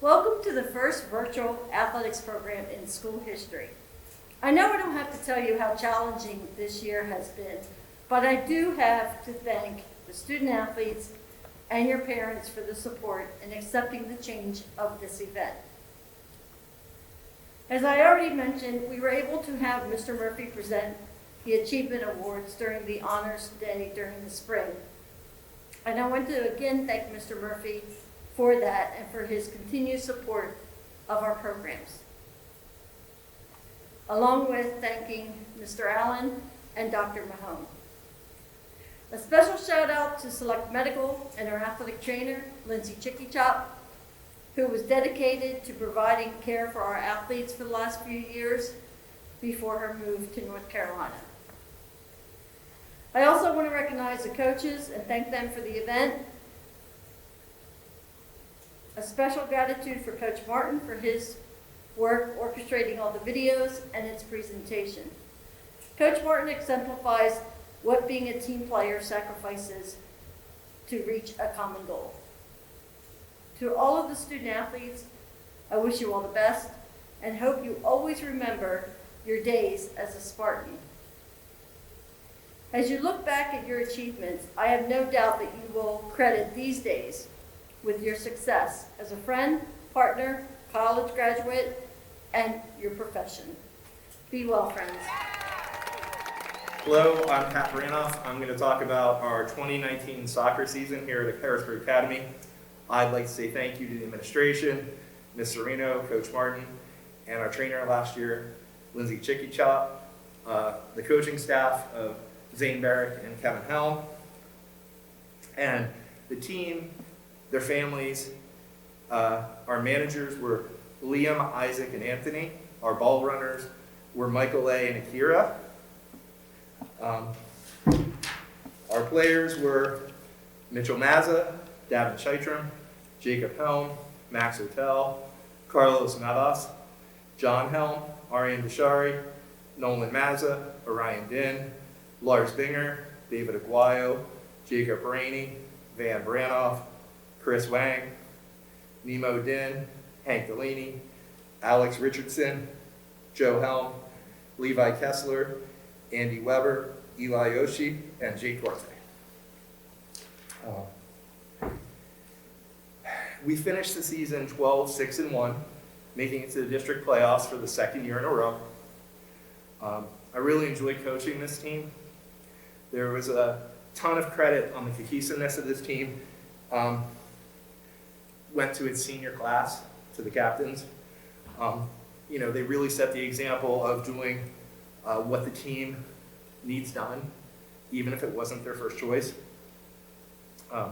Welcome to the first virtual athletics program in school history. I know I don't have to tell you how challenging this year has been, but I do have to thank the student athletes and your parents for the support in accepting the change of this event. As I already mentioned, we were able to have Mr. Murphy present the Achievement Awards during the Honors Day during the spring. And I want to again thank Mr. Murphy for that and for his continued support of our programs. Along with thanking Mr. Allen and Dr. Mahone. A special shout out to Select Medical and our athletic trainer, Lindsay Chicky Chop, who was dedicated to providing care for our athletes for the last few years before her move to North Carolina. I also want to recognize the coaches and thank them for the event. A special gratitude for Coach Martin for his work orchestrating all the videos and its presentation. Coach Martin exemplifies what being a team player sacrifices to reach a common goal. To all of the student athletes, I wish you all the best and hope you always remember your days as a Spartan. As you look back at your achievements, I have no doubt that you will credit these days with your success as a friend, partner, college graduate, and your profession. Be well, friends. Hello, I'm Pat Branoff. I'm going to talk about our 2019 soccer season here at Harrisburg Academy. I'd like to say thank you to the administration, Ms. Serino, Coach Martin, and our trainer last year, Lindsay Chicky Chop, the coaching staff of Zane Barrick and Kevin Howe, and the team, their families. Our managers were Liam, Isaac, and Anthony. Our ball runners were Michael A. and Akira. Our players were Mitchell Mazza, Davin Chaitram, Jacob Helm, Max Hotel, Carlos Navas, John Helm, Arian Bishari, Nolan Mazza, Orion Din, Lars Binger, David Aguayo, Jacob Rainey, Van Branoff, Chris Wang, Nemo Din, Hank Delaney, Alex Richardson, Joe Helm, Levi Kessler, Andy Weber, Eli Yoshi, and Jake Duarte. We finished the season 12-6-1, making it to the district playoffs for the second year in a row. I really enjoyed coaching this team. There was a ton of credit on the cohesiveness of this team. Went to its senior class, to the captains. They really set the example of doing what the team needs done, even if it wasn't their first choice. Okay.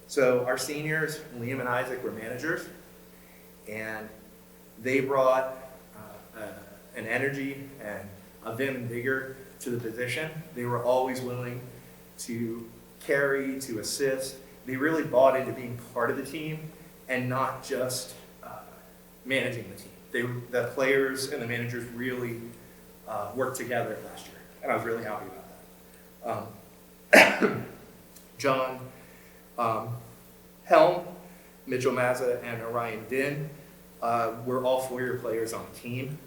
So our seniors, Liam and Isaac, were managers, and they brought an energy and a vim and vigor to the position. They were always willing to carry, to assist. They really bought into being part of the team and not just managing the team. The players and the managers really worked together last year, and I was really happy about that. John Helm, Mitchell Mazza, and Orion Din were all four-year players on the team.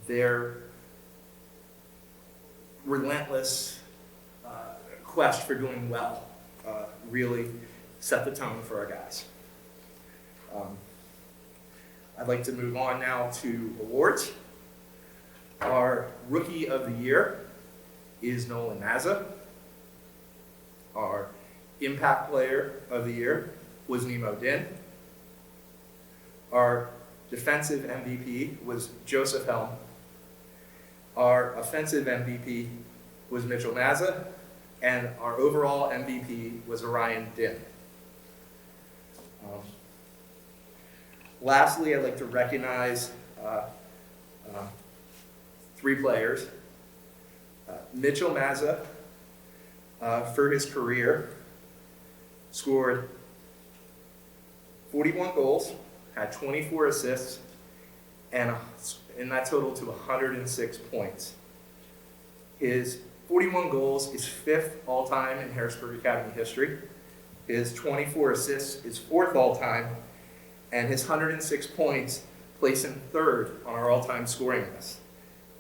Their relentless quest for doing well really set the tone for our guys. I'd like to move on now to awards. Our Rookie of the Year is Nolan Mazza. Our Impact Player of the Year was Nemo Din. Our Defensive MVP was Joseph Helm. Our Offensive MVP was Mitchell Mazza, and our overall MVP was Orion Din. Lastly, I'd like to recognize three players. Mitchell Mazza, for his career, scored 41 goals, had 24 assists, and that totaled to 106 points. His 41 goals is 5th all-time in Harrisburg Academy history. His 24 assists is 4th all-time, and his 106 points place him 3rd on our all-time scoring list.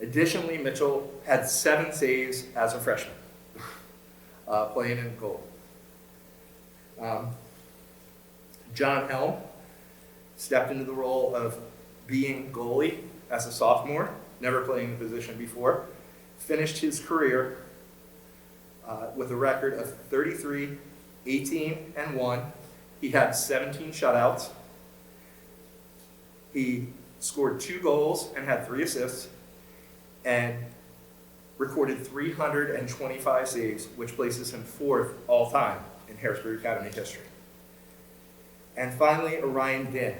Additionally, Mitchell had 7 saves as a freshman, playing in goal. John Helm stepped into the role of being goalie as a sophomore, never playing the position before. Finished his career with a record of 33, 18, and 1. He had 17 shutouts. He scored 2 goals and had 3 assists, and recorded 325 saves, which places him 4th all time in Harrisburg Academy history. And finally, Orion Din.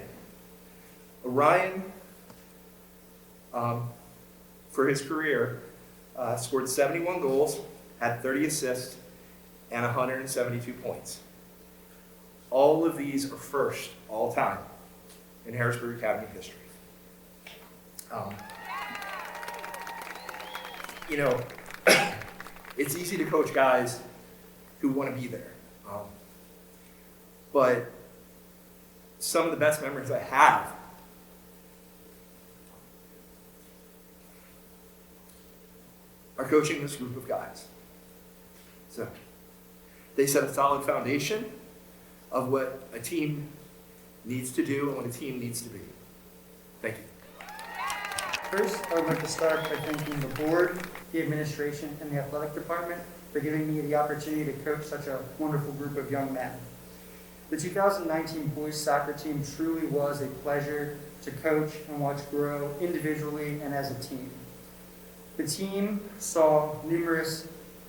Orion, for his career, scored 71 goals, had 30 assists, and 172 points. All of these are 1st all time in Harrisburg Academy history. You know, it's easy to coach guys who want to be there. But some of the best memories I have are coaching this group of guys. So they set a solid foundation of what a team needs to do and what a team needs to be. Thank you. First, I would like to start by thanking the board, the administration, and the athletic department for giving me the opportunity to coach such a wonderful group of young men. The 2019 boys soccer team truly was a pleasure to coach and watch grow individually and as a team. The team saw numerous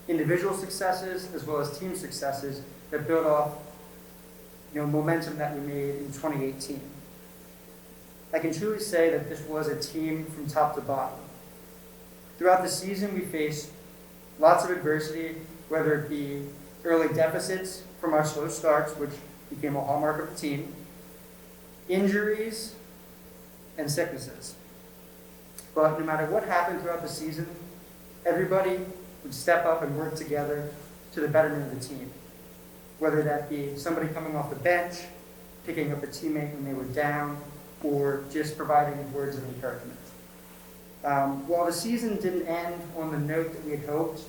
individual successes as well as team successes that built off momentum that we made in 2018. I can truly say that this was a team from top to bottom. Throughout the season, we faced lots of adversity, whether it be early deficits from our slow starts, which became a hallmark of the team, injuries, and sicknesses. But no matter what happened throughout the season, everybody would step up and work together to the betterment of the team. Whether that be somebody coming off the bench, picking up a teammate when they were down, or just providing words of encouragement. While the season didn't end on the note that we had hoped,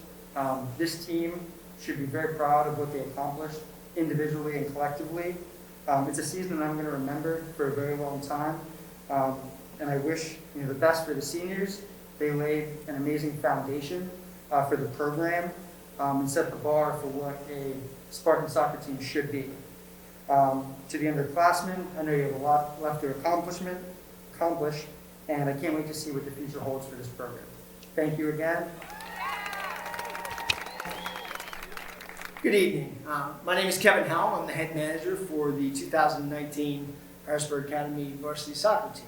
this team should be very proud of what they accomplished individually and collectively. It's a season that I'm going to remember for a very long time, and I wish the best for the seniors. They laid an amazing foundation for the program and set the bar for what a Spartan soccer team should be. To the underclassmen, I know you have a lot left to accomplish, and I can't wait to see what the future holds for this program. Thank you again. Good evening. My name is Kevin Howe. I'm the head manager for the 2019 Harrisburg Academy Varsity Soccer Team.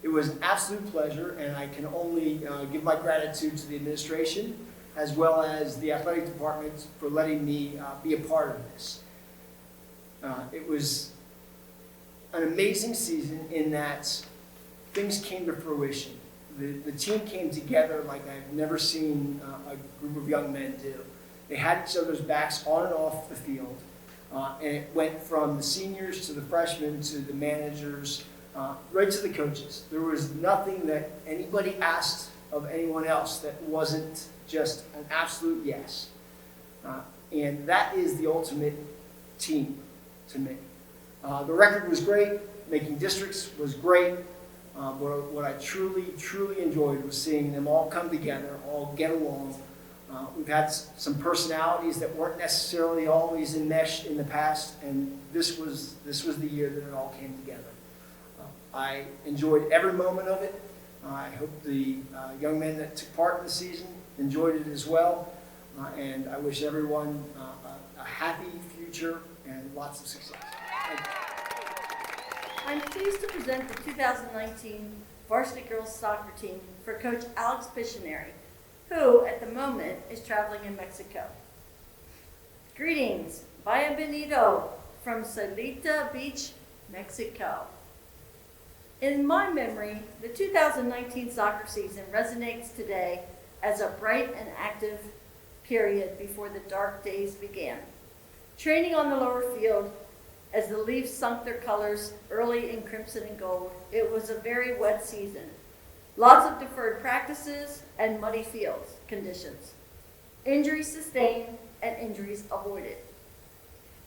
It was an absolute pleasure, and I can only give my gratitude to the administration as well as the athletic department for letting me be a part of this. It was an amazing season in that things came to fruition. The team came together like I've never seen a group of young men do. They had each other's backs on and off the field, and it went from the seniors to the freshmen to the managers, right to the coaches. There was nothing that anybody asked of anyone else that wasn't just an absolute yes. And that is the ultimate team to me. The record was great. Making districts was great. What I truly enjoyed was seeing them all come together, all get along. We've had some personalities that weren't necessarily always enmeshed in the past, and this was the year that it all came together. I enjoyed every moment of it. I hope the young men that took part in the season enjoyed it as well, and I wish everyone a happy future and lots of success. Thank you. I'm pleased to present the 2019 Varsity Girls Soccer Team for Coach Alex Pictionary, who at the moment is traveling in Mexico. Greetings, bienvenido from Salita Beach, Mexico. In my memory, the 2019 soccer season resonates today as a bright and active period before the dark days began. Training on the lower field as the Leafs sunk their colors early in crimson and gold, it was a very wet season. Lots of deferred practices and muddy field conditions. Injuries sustained and injuries avoided.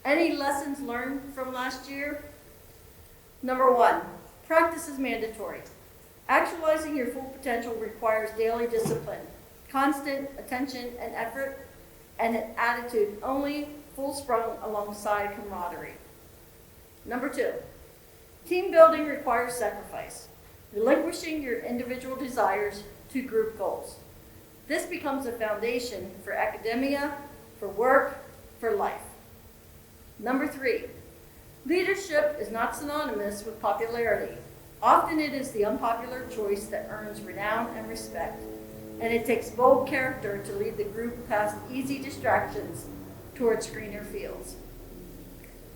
Any lessons learned from last year? Number one, practice is mandatory. Actualizing your full potential requires daily discipline, constant attention and effort, and an attitude only full sprung alongside camaraderie. Number two, team building requires sacrifice, relinquishing your individual desires to group goals. This becomes a foundation for academia, for work, for life. Number three, leadership is not synonymous with popularity. Often it is the unpopular choice that earns renown and respect, and it takes bold character to lead the group past easy distractions towards greener fields.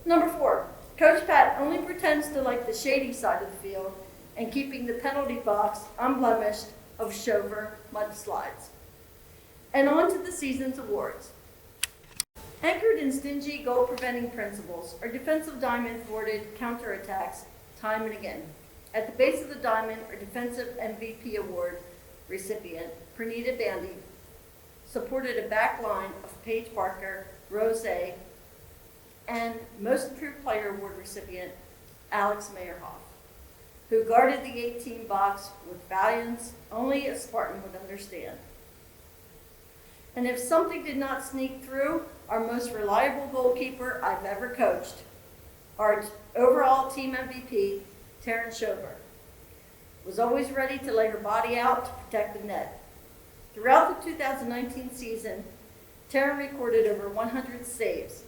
Number four, Coach Pat only pretends to like the shady side of the field and keeping the penalty box unblemished of Shover mudslides. And on to the season's awards. Anchored in stingy goal-preventing principles, our defensive diamond thwarted counterattacks time and again. At the base of the diamond, our defensive MVP award recipient, Pranita Bandy, supported a back line of Paige Parker, Rose, and Most Improved Player Award recipient, Alex Meyerhoff, who guarded the 18 box with valiance only a Spartan would understand. And if something did not sneak through, our most reliable goalkeeper I've ever coached, our overall team MVP, Taryn Shobhard, was always ready to lay her body out to protect the net. Throughout the 2019 season, Taryn recorded over 100 saves,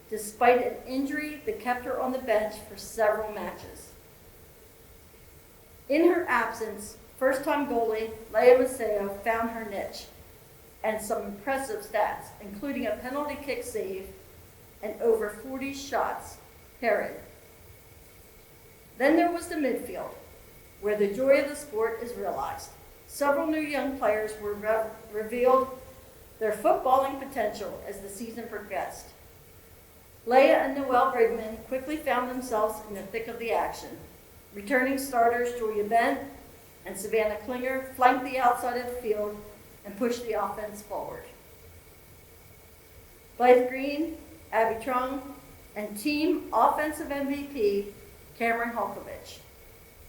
despite an injury that kept her on the bench for several matches. In her absence, first-time goalie Leia Maceo found her niche and some impressive stats, including a penalty kick save and over 40 shots parried. Then there was the midfield, where the joy of the sport is realized. Several new young players were revealed their footballing potential as the season progressed. Leia and Noelle Reuben quickly found themselves in the thick of the action. Returning starters Julia Bent and Savannah Klinger flanked the outside of the field and pushed the offense forward. Blythe Green, Abby Trung, and team offensive MVP Cameron Halkovich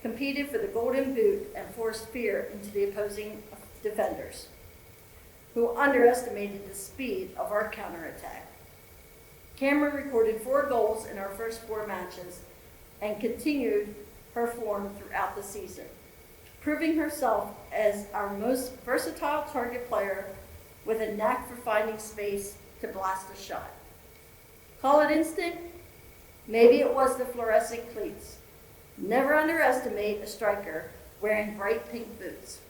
competed for the Golden Boot and forced fear into the opposing defenders, who underestimated the speed of our counterattack. Cameron recorded 4 goals in our first 4 matches and continued her form throughout the season, proving herself as our most versatile target player with a knack for finding space to blast a shot. Call it instinct? Maybe it was the fluorescent cleats. Never underestimate a striker wearing bright pink boots.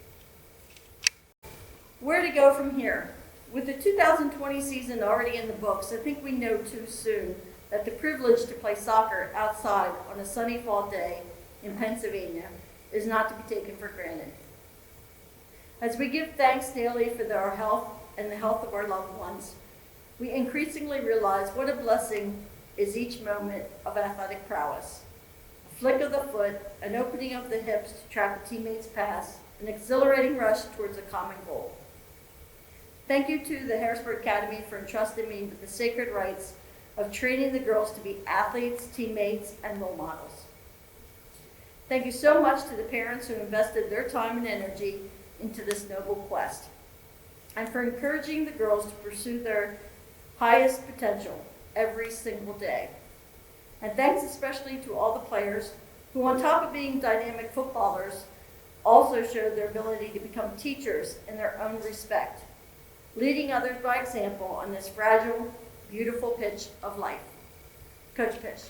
Where to go from here? With the 2020 season already in the books, I think we know too soon that the privilege to play soccer outside on a sunny fall day in Pennsylvania is not to be taken for granted. As we give thanks daily for our health and the health of our loved ones, we increasingly realize what a blessing is each moment of athletic prowess. A flick of the foot, an opening of the hips to trap a teammate's pass, an exhilarating rush towards a common goal. Thank you to the Harrisburg Academy for entrusting me with the sacred rights of training the girls to be athletes, teammates, and role models. Thank you so much to the parents who invested their time and energy into this noble quest, and for encouraging the girls to pursue their highest potential every single day. And thanks especially to all the players who, on top of being dynamic footballers, also showed their ability to become teachers in their own respect, leading others by example on this fragile, beautiful pitch of life. Coach Pitch.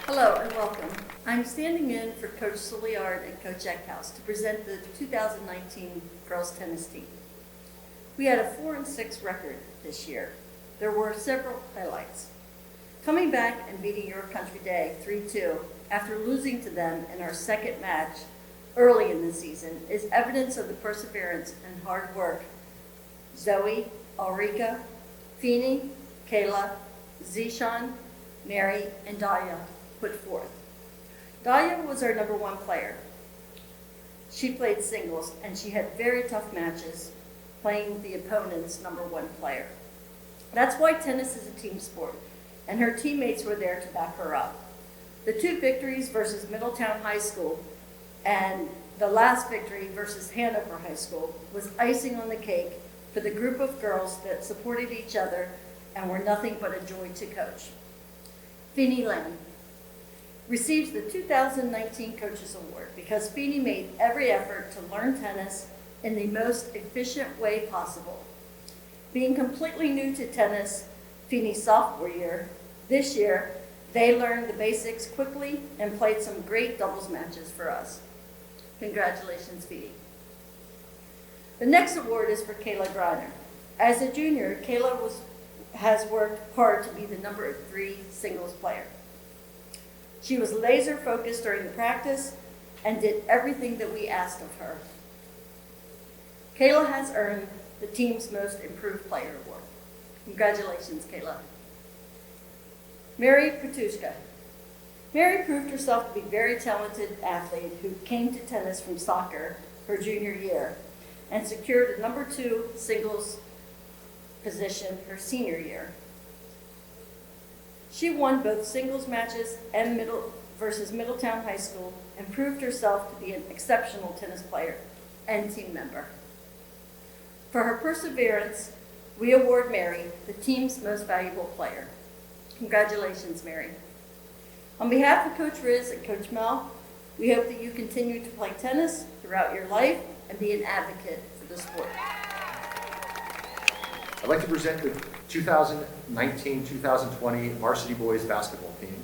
Hello and welcome. I'm standing in for Coach Souliard and Coach Eckhouse to present the 2019 girls tennis team. We had a 4-6 record this year. There were several highlights. Coming back and beating Your Country Day 3-2 after losing to them in our second match early in the season is evidence of the perseverance and hard work Zoe, Ulrika, Feeny, Kayla, Zishan, Mary, and Daya put forth. Daya was our number one player. She played singles, and she had very tough matches playing the opponent's number one player. That's why tennis is a team sport, and her teammates were there to back her up. The two victories versus Middletown High School and the last victory versus Hanover High School was icing on the cake for the group of girls that supported each other and were nothing but a joy to coach. Feeny Lamb receives the 2019 Coaches Award because Feeny made every effort to learn tennis in the most efficient way possible. Being completely new to tennis, Feeny's sophomore year, this year, they learned the basics quickly and played some great doubles matches for us. Congratulations, Feeny. The next award is for Kayla Greiner. As a junior, Kayla has worked hard to be the number 3 singles player. She was laser focused during the practice and did everything that we asked of her. Kayla has earned the team's most improved player award. Congratulations, Kayla. Mary Petushka. Mary proved herself to be a very talented athlete who came to tennis from soccer her junior year and secured a number 2 singles position her senior year. She won both singles matches and versus Middletown High School and proved herself to be an exceptional tennis player and team member. For her perseverance, we award Mary the team's most valuable player. Congratulations, Mary. On behalf of Coach Riz and Coach Mel, we hope that you continue to play tennis throughout your life and be an advocate for the sport. I'd like to present the 2019-2020 Varsity Boys Basketball team.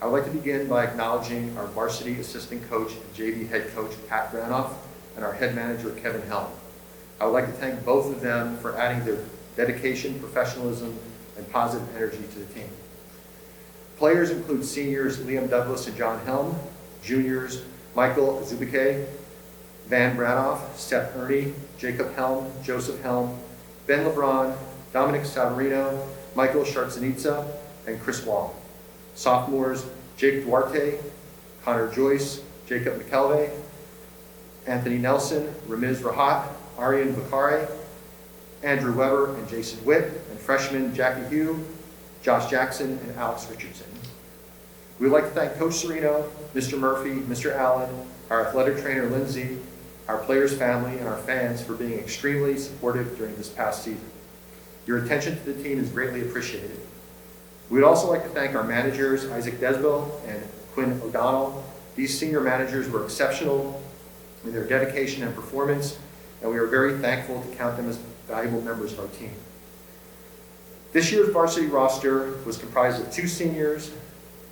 I would like to begin by acknowledging our varsity assistant coach and JV head coach, Pat Granoff, and our head manager, Kevin Helm. I would like to thank both of them for adding their dedication, professionalism, and positive energy to the team. Players include seniors Liam Douglas and John Helm, juniors Michael Zubike, Van Branoff, Seth Ernie, Jacob Helm, Joseph Helm, Ben LeBron, Dominic Savarino, Michael Shartzenitza, and Chris Wong. Sophomores Jake Duarte, Connor Joyce, Jacob McKelvey, Anthony Nelson, Ramiz Rahat, Aryan Vakare, Andrew Weber, and Jason Witt, and freshmen Jackie Hugh, Josh Jackson, and Alex Richardson. We would like to thank Coach Serino, Mr. Murphy, Mr. Allen, our athletic trainer Lindsay, our players' family, and our fans for being extremely supportive during this past season. Your attention to the team is greatly appreciated. We would also like to thank our managers, Isaac Desbo and Quinn O'Donnell. These senior managers were exceptional in their dedication and performance, and we are very thankful to count them as valuable members of our team. This year's varsity roster was comprised of 2 seniors,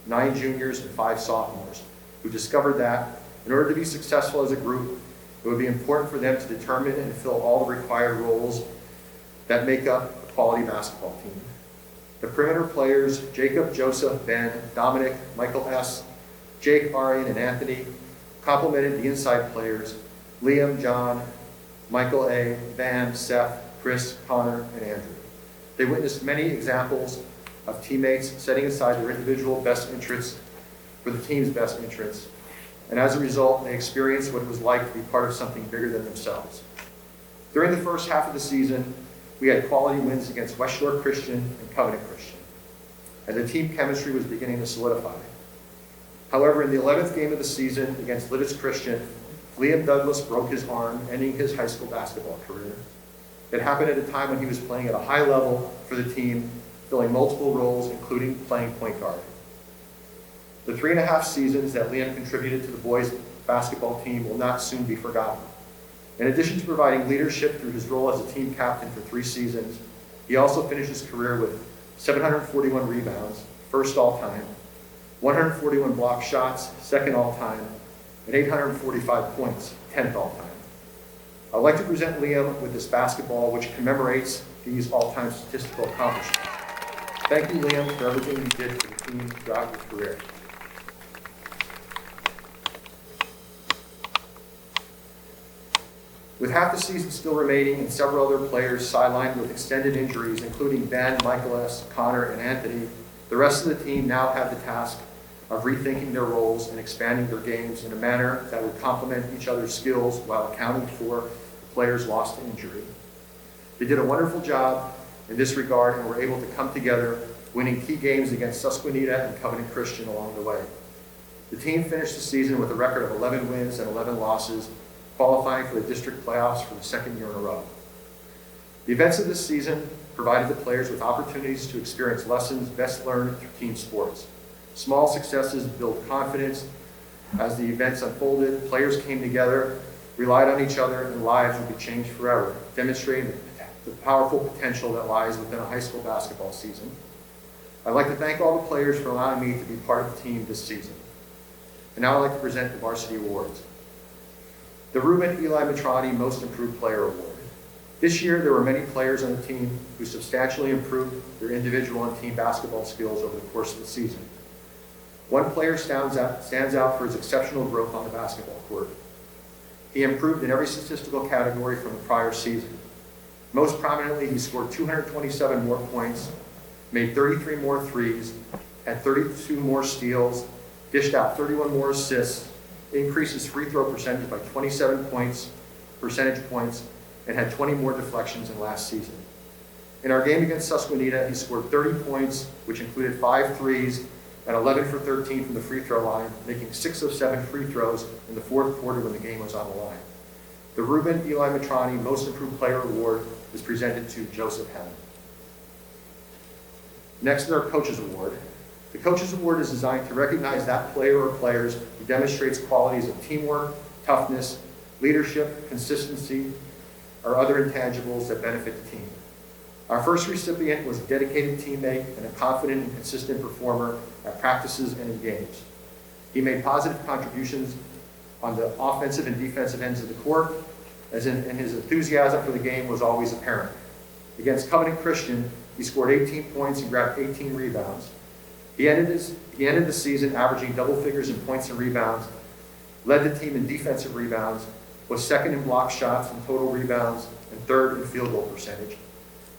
9 juniors, and 5 sophomores, who discovered that in order to be successful as a group, it would be important for them to determine and fill all the required roles that make up a quality basketball team. The perimeter players, Jacob, Joseph, Ben, Dominic, Michael S., Jake, Arian, and Anthony, complemented the inside players, Liam, John, Michael A., Van, Seth, Chris, Connor, and Andrew. They witnessed many examples of teammates setting aside their individual best interests for the team's best interests, and as a result, they experienced what it was like to be part of something bigger than themselves. During the first half of the season, we had quality wins against West Shore Christian and Covenant Christian, and the team chemistry was beginning to solidify. However, in the 11th game of the season against Lititz Christian, Liam Douglas broke his arm, ending his high school basketball career. It happened at a time when he was playing at a high level for the team, filling multiple roles, including playing point guard. The 3.5 seasons that Liam contributed to the boys' basketball team will not soon be forgotten. In addition to providing leadership through his role as a team captain for 3 seasons, he also finished his career with 741 rebounds, first all-time, 141 block shots, second all-time, and 845 points, 10th all-time. I'd like to present Liam with this basketball, which commemorates these all-time statistical accomplishments. Thank you, Liam, for everything you did for the team throughout your career. With half the season still remaining and several other players sidelined with extended injuries, including Ben, Michael S., Connor, and Anthony, the rest of the team now had the task of rethinking their roles and expanding their games in a manner that would complement each other's skills while accounting for the players lost to injury. They did a wonderful job in this regard and were able to come together, winning key games against Susquehanna and Covenant Christian along the way. The team finished the season with a record of 11 wins and 11 losses, qualifying for the district playoffs for the second year in a row. The events of this season provided the players with opportunities to experience lessons best learned through team sports. Small successes build confidence. As the events unfolded, players came together, relied on each other, and lives would be changed forever, demonstrating the powerful potential that lies within a high school basketball season. I'd like to thank all the players for allowing me to be part of the team this season. And now I'd like to present the Varsity Awards. The Reuben Eli Metroni Most Improved Player Award. This year, there were many players on the team who substantially improved their individual and team basketball skills over the course of the season. One player stands out for his exceptional growth on the basketball court. He improved in every statistical category from the prior season. Most prominently, he scored 227 more points, made 33 more threes, had 32 more steals, dished out 31 more assists, increased his free throw percentage by 27 percentage points, and had 20 more deflections than last season. In our game against Susquehanna, he scored 30 points, which included 5 threes and 11 for 13 from the free throw line, making 6 of 7 free throws in the fourth quarter when the game was on the line. The Reuben Eli Metroni Most Improved Player Award is presented to Joseph Henn. Next is our Coaches Award. The Coaches Award is designed to recognize that player or players who demonstrates qualities of teamwork, toughness, leadership, consistency, or other intangibles that benefit the team. Our first recipient was a dedicated teammate and a confident and consistent performer at practices and in games. He made positive contributions on the offensive and defensive ends of the court, and his enthusiasm for the game was always apparent. Against Covenant Christian, he scored 18 points and grabbed 18 rebounds. He ended the season averaging double figures in points and rebounds, led the team in defensive rebounds, was second in block shots and total rebounds, and third in field goal percentage.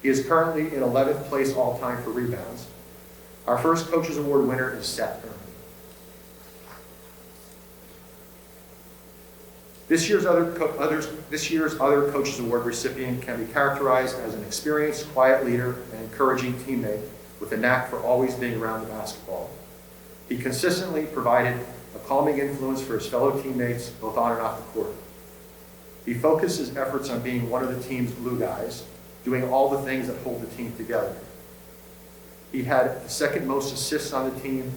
He is currently in 11th place all-time for rebounds. Our first Coaches Award winner is Seth Thurman. This year's other Coaches Award recipient can be characterized as an experienced, quiet leader and encouraging teammate with a knack for always being around the basketball. He consistently provided a calming influence for his fellow teammates, both on and off the court. He focused his efforts on being one of the team's glue guys, doing all the things that hold the team together. He had the second most assists on the team,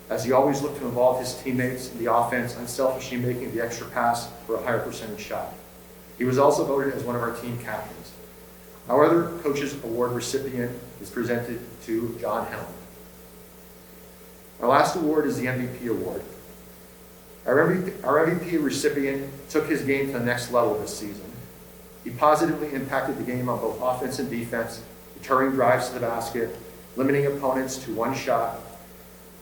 as he always looked to involve his teammates in the offense, unselfishly making the extra pass for a higher percentage shot. He was also voted as one of our team captains. Our other Coaches Award recipient is presented to John Helm. Our last award is the MVP Award. Our MVP recipient took his game to the next level this season. He positively impacted the game on both offense and defense, deterring drives to the basket, limiting opponents to one shot,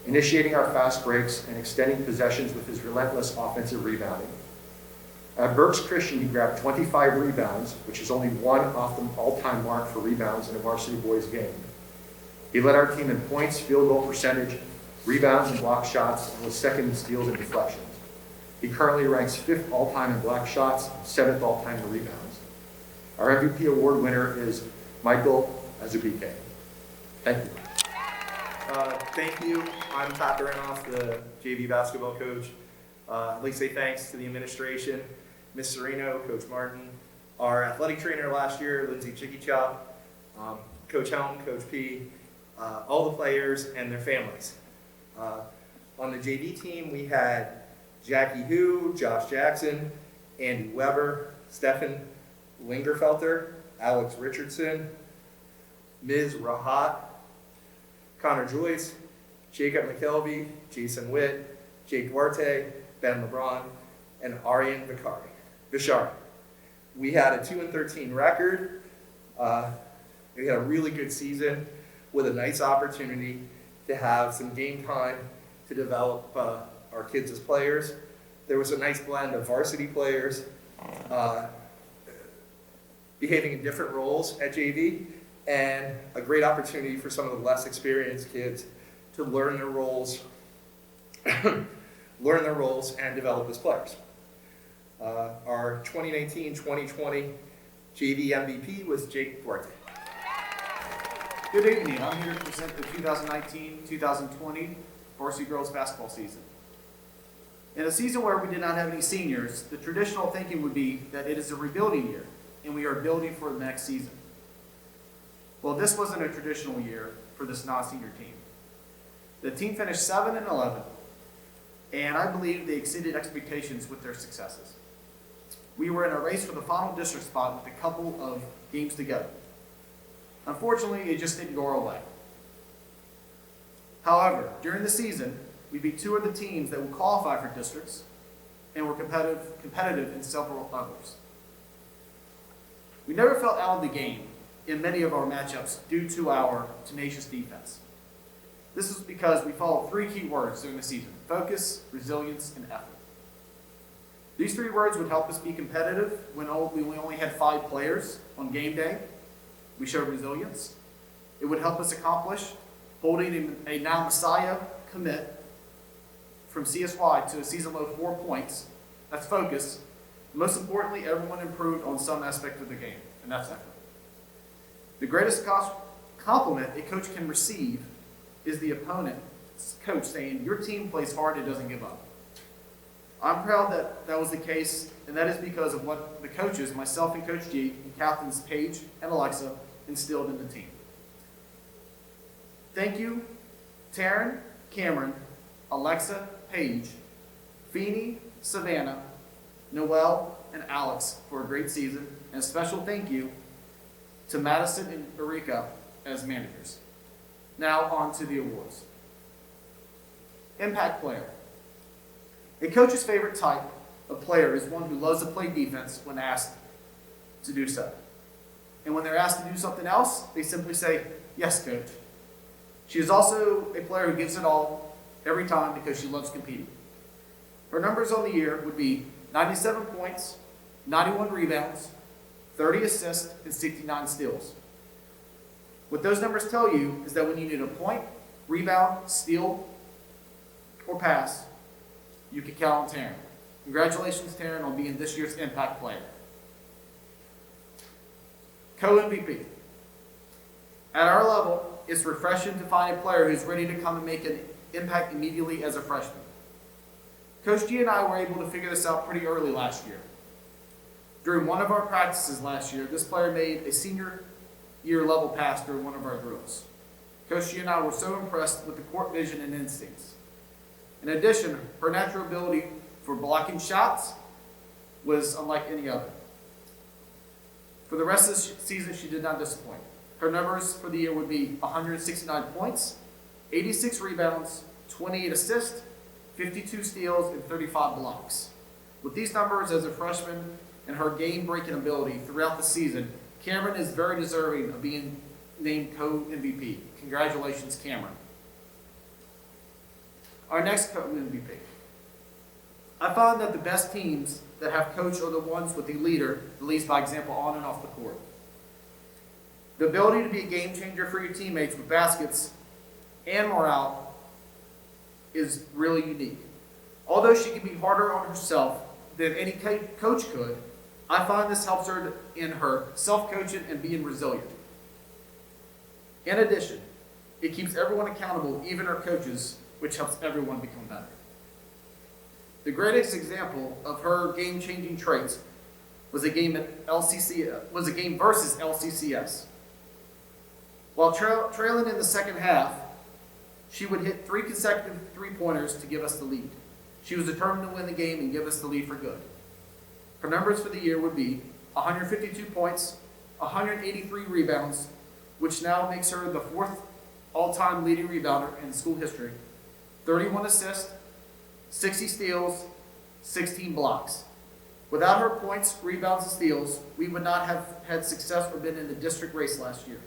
initiating our fast breaks, and extending possessions with his relentless offensive rebounding. At Berks Christian, he grabbed 25 rebounds, which is only one off the all-time mark for rebounds in a varsity boys game. He led our team in points, field goal percentage, rebounds, and block shots, and was second in steals and deflections. He currently ranks 5th all-time in block shots and 7th all-time in rebounds. Our MVP award winner is Michael Azubike. Thank you. Thank you. I'm Taryn, the JV basketball coach. I'd like to say thanks to the administration, Ms. Sereno, Coach Martin, our athletic trainer last year, Lindsay Chicky Chop, Coach Helm, Coach P, all the players and their families. On the JV team, we had Jackie Hu, Josh Jackson, Andy Weber, Stefan Lingerfelter, Alex Richardson, Ms. Rahat, Connor Joyce, Jacob McKelvey, Jason Witt, Jake Duarte, Ben LeBron, and Aryan Vishari. We had a 2-13 record. We had a really good season with a nice opportunity to have some game time to develop our kids as players. There was a nice blend of varsity players, behaving in different roles at JV, and a great opportunity for some of the less experienced kids to learn their roles, and develop as players. Our 2019-2020 JV MVP was Jake Duarte. Good evening. I'm here to present the 2019-2020 varsity girls basketball season. In a season where we did not have any seniors, the traditional thinking would be that it is a rebuilding year and we are building for the next season. Well, this wasn't a traditional year for this non-senior team. The team finished 7-11, and I believe they exceeded expectations with their successes. We were in a race for the final district spot with a couple of games to go. Unfortunately, it just didn't go our way. However, during the season, we beat two of the teams that would qualify for districts and were competitive in several others. We never felt out of the game in many of our matchups due to our tenacious defense. This is because we followed three key words during the season: focus, resilience, and effort. These three words would help us be competitive when we only had 5 players on game day. We showed resilience. It would help us accomplish holding a now Messiah commit from CSY to a season low 4 points. That's focus. Most importantly, everyone improved on some aspect of the game, and that's effort. The greatest compliment a coach can receive is the opponent's coach saying, "Your team plays hard and doesn't give up." I'm proud that that was the case, and that is because of what the coaches, myself and Coach G, and captains Paige and Alexa, instilled in the team. Thank you, Taryn, Cameron, Alexa, Paige, Feeney, Savannah, Noelle, and Alex for a great season, and a special thank you to Madison and Erika as managers. Now on to the awards. Impact player. A coach's favorite type of player is one who loves to play defense when asked to do so. And when they're asked to do something else, they simply say, "Yes, coach." She is also a player who gives it all every time because she loves competing. Her numbers on the year would be 97 points, 91 rebounds, 30 assists, and 69 steals. What those numbers tell you is that when you need a point, rebound, steal, or pass, you can count on Taryn. Congratulations, Taryn, on being this year's impact player. Co-MVP. At our level, it's refreshing to find a player who's ready to come and make an impact immediately as a freshman. Coach G and I were able to figure this out pretty early last year. During one of our practices last year, this player made a senior year level pass during one of our drills. Coach G and I were so impressed with the court vision and instincts. In addition, her natural ability for blocking shots was unlike any other. For the rest of the season, she did not disappoint. Her numbers for the year would be 169 points, 86 rebounds, 28 assists, 52 steals, and 35 blocks. With these numbers as a freshman and her game-breaking ability throughout the season, Cameron is very deserving of being named co-MVP. Congratulations, Cameron. Our next co-MVP. I found that the best teams that have coach are the ones with the leader that leads by example on and off the court. The ability to be a game changer for your teammates with baskets and morale is really unique. Although she can be harder on herself than any coach could, I find this helps her in her self-coaching and being resilient. In addition, it keeps everyone accountable, even her coaches, which helps everyone become better. The greatest example of her game-changing traits was a game versus LCCS. While trailing in the second half, she would hit 3 consecutive three-pointers to give us the lead. She was determined to win the game and give us the lead for good. Her numbers for the year would be 152 points, 183 rebounds, which now makes her the 4th all-time leading rebounder in school history, 31 assists, 60 steals, 16 blocks. Without her points, rebounds, and steals, we would not have had success or been in the district race last year.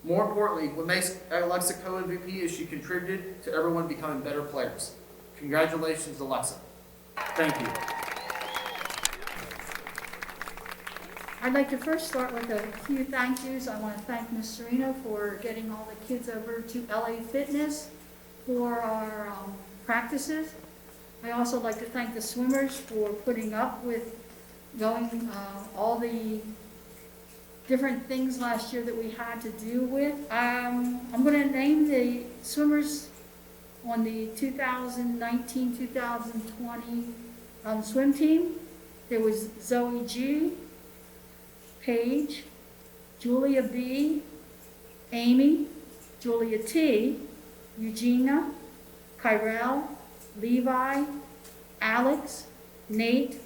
More importantly, what makes Alexa co-MVP is she contributed to everyone becoming better players. Congratulations, Alexa. Thank you. I'd like to first start with a few thank yous. I want to thank Ms. Serena for getting all the kids over to LA Fitness for our practices. I also like to thank the swimmers for putting up with going all the different things last year that we had to deal with. I'm going to name the swimmers on the 2019-2020 swim team. There was Zoe G, Paige, Julia B, Amy, Julia T, Eugenia, Kyrell, Levi, Alex, Nate,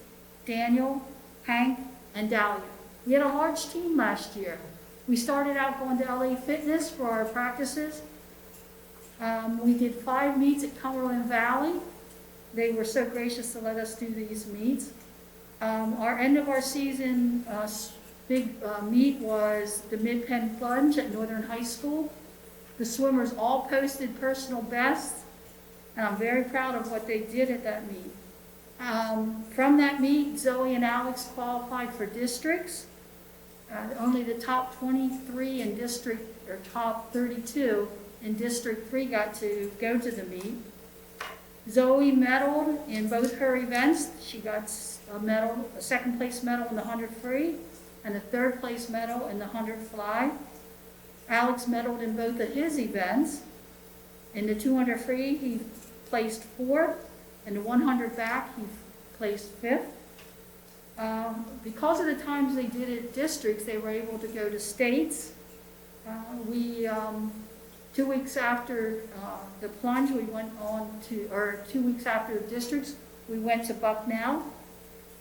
Daniel, Hank, and Dahlia. We had a large team last year. We started out going to LA Fitness for our practices. We did 5 meets at Cumberland Valley. They were so gracious to let us do these meets. Our end of our season big meet was the Mid-Penn Plunge at Northern High School. The swimmers all posted personal bests, and I'm very proud of what they did at that meet. From that meet, Zoe and Alex qualified for districts. Only the top 23 in district, or top 32 in District 3 got to go to the meet. Zoe medaled in both her events. She got a medal, a second place medal in the 100 free and a third place medal in the 100 fly. Alex medaled in both of his events. In the 200 free, he placed 4th. In the 100 back, he placed 5th. Because of the times they did it districts, they were able to go to states. 2 weeks after the plunge, we went on to, or 2 weeks after the districts, we went to Bucknell.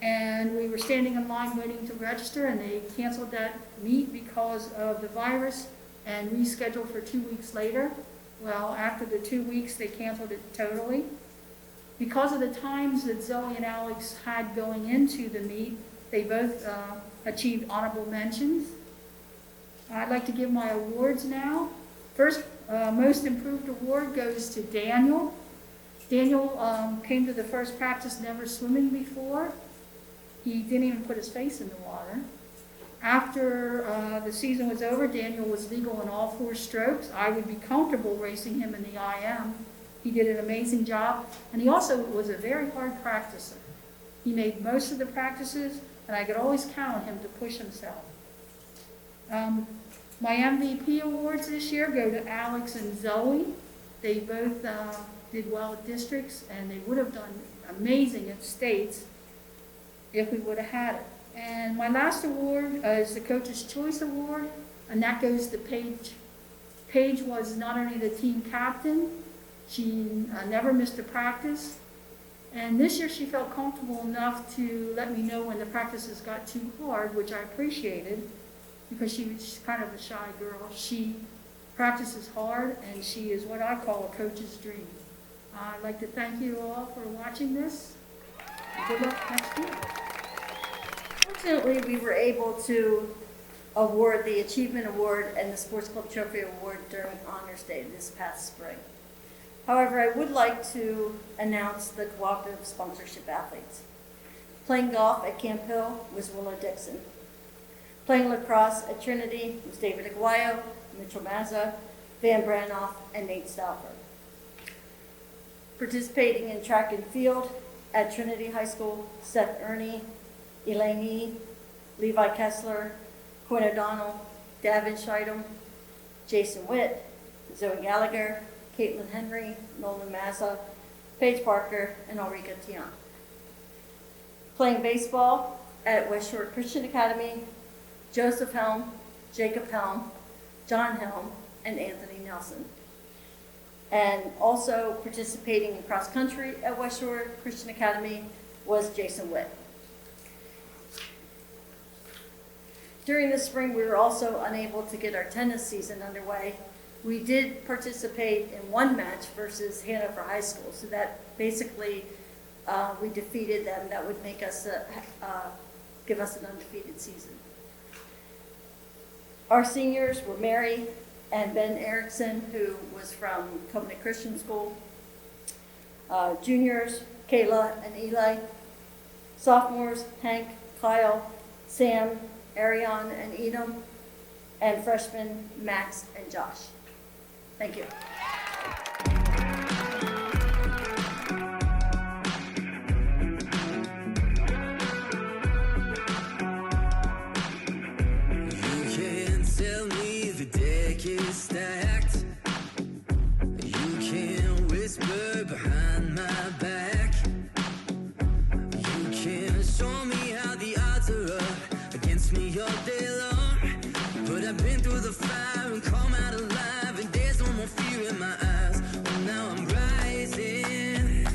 And we were standing in line waiting to register, and they canceled that meet because of the virus and rescheduled for 2 weeks later. Well, after the 2 weeks, they canceled it totally. Because of the times that Zoe and Alex had going into the meet, they both achieved honorable mentions. I'd like to give my awards now. First, most improved award goes to Daniel. Daniel came to the first practice never swimming before. He didn't even put his face in the water. After the season was over, Daniel was legal in all 4 strokes. I would be comfortable racing him in the IM. He did an amazing job, and he also was a very hard practicer. He made most of the practices, and I could always count on him to push himself. My MVP awards this year go to Alex and Zoe. They both did well at districts, and they would have done amazing at states if we would have had it. And my last award is the Coach's Choice Award, and that goes to Paige. Paige was not only the team captain, she never missed a practice. And this year she felt comfortable enough to let me know when the practices got too hard, which I appreciated because she's kind of a shy girl. She practices hard, and she is what I call a coach's dream. I'd like to thank you all for watching this. Good luck next year. Fortunately, we were able to award the Achievement Award and the Sports Club Trophy Award during Honors Day this past spring. However, I would like to announce the Cooperative sponsorship athletes. Playing golf at Camp Hill was Willow Dixon. Playing lacrosse at Trinity was David Aguayo, Mitchell Mazza, Van Branoff, and Nate Stauffer. Participating in track and field at Trinity High School, Seth Ernie, Elaine E., Levi Kessler, Quinn O'Donnell, Davin Scheidem, Jason Witt, Zoe Gallagher, Caitlin Henry, Nolan Mazza, Paige Parker, and Ulrika Tian. Playing baseball at West Shore Christian Academy, Joseph Helm, Jacob Helm, John Helm, and Anthony Nelson. And also participating in cross country at West Shore Christian Academy was Jason Witt. During the spring, we were also unable to get our tennis season underway. We did participate in one match versus Hanover High School, so that basically we defeated them. That would make us give us an undefeated season. Our seniors were Mary and Ben Erickson, who was from Covenant Christian School. Juniors, Kayla and Eli. Sophomores, Hank, Kyle, Sam, Arion and Enum, and freshmen Max and Josh. Thank you. Stacked. You can whisper behind my back. You can show me how the odds are up against me all day long. But I've been through the fire and come out alive, and there's no more fear in my eyes. Oh, now I'm rising,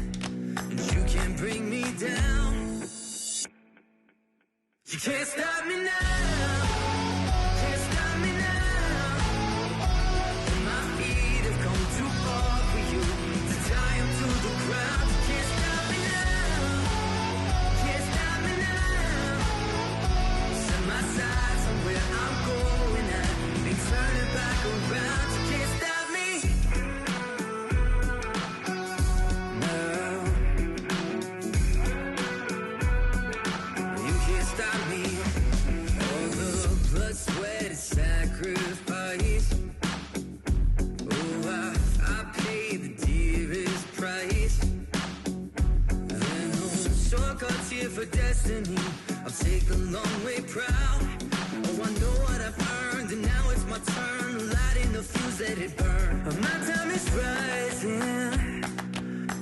and you can't bring me down. You can't stop me now. Sacrifice. Oh, I paid the dearest price. There no shortcuts here for destiny. I'll take the long way proud. Oh, I know what I've earned, and now it's my turn. Lighting the fuse, let it burn. My time is rising,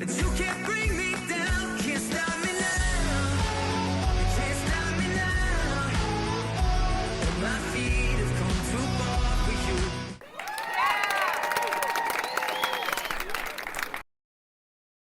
and you can't bring me down.